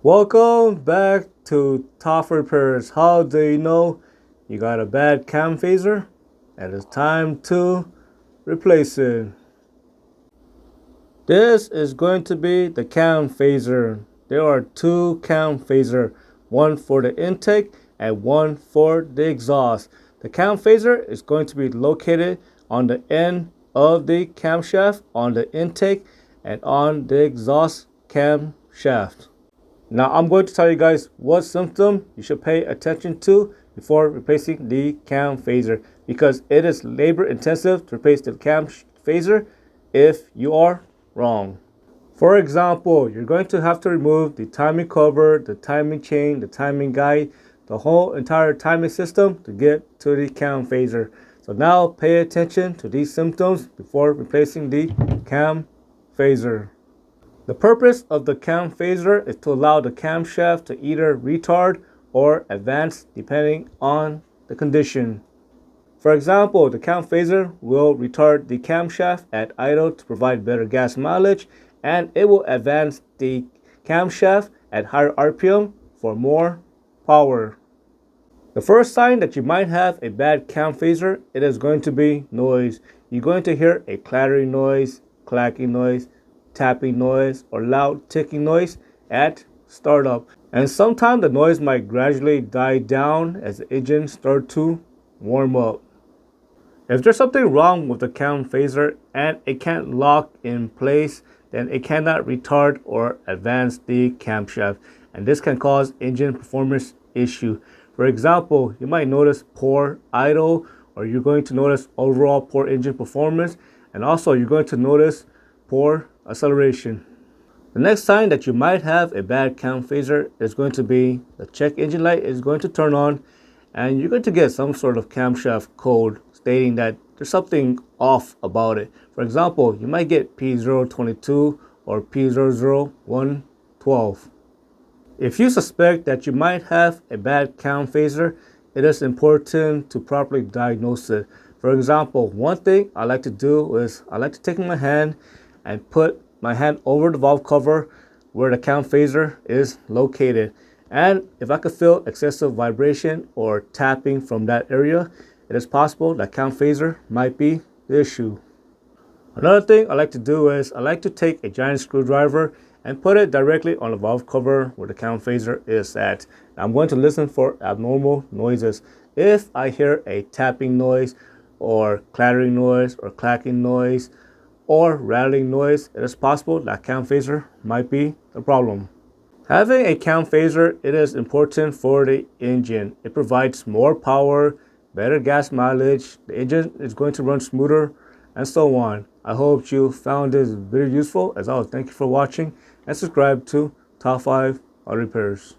Welcome back to Top Repairs. How do you know you got a bad cam phaser and it's time to replace it? This is going to be the cam phaser. There are two cam phaser, one for the intake and one for the exhaust. The cam phaser is going to be located on the end of the camshaft, on the intake, and on the exhaust camshaft. Now I'm going to tell you guys what symptom you should pay attention to before replacing the cam phaser, because it is labor intensive to replace the cam phaser if you are wrong. For example, you're going to have to remove the timing cover, the timing chain, the timing guide, the whole entire timing system to get to the cam phaser. So now pay attention to these symptoms before replacing the cam phaser. The purpose of the cam phaser is to allow the camshaft to either retard or advance depending on the condition. For example, the cam phaser will retard the camshaft at idle to provide better gas mileage, and it will advance the camshaft at higher RPM for more power. The first sign that you might have a bad cam phaser, it is going to be noise. You're going to hear a clattering noise, clacking noise, tapping noise, or loud ticking noise at startup. And sometimes the noise might gradually die down as the engine starts to warm up. If there's something wrong with the cam phaser and it can't lock in place, then it cannot retard or advance the camshaft, and this can cause engine performance issue. For example, you might notice poor idle, or you're going to notice overall poor engine performance, and also you're going to notice poor acceleration. The next sign that you might have a bad cam phaser is going to be the check engine light is going to turn on, and you're going to get some sort of camshaft code stating that there's something off about it. For example, you might get P022 or P00112. If you suspect that you might have a bad cam phaser, it is important to properly diagnose it. For example, one thing I like to do is I like to take my hand and put my hand over the valve cover where the cam phaser is located. And if I could feel excessive vibration or tapping from that area, it is possible that cam phaser might be the issue. Another thing I like to do is I like to take a giant screwdriver and put it directly on the valve cover where the cam phaser is at. I'm going to listen for abnormal noises. If I hear a tapping noise or clattering noise or clacking noise or rattling noise, it is possible that cam phaser might be the problem. Having a cam phaser, it is important for the engine. It provides more power, better gas mileage, the engine is going to run smoother, and so on. I hope you found this very useful. As always, thank you for watching and subscribe to Top 5 Auto Repairs.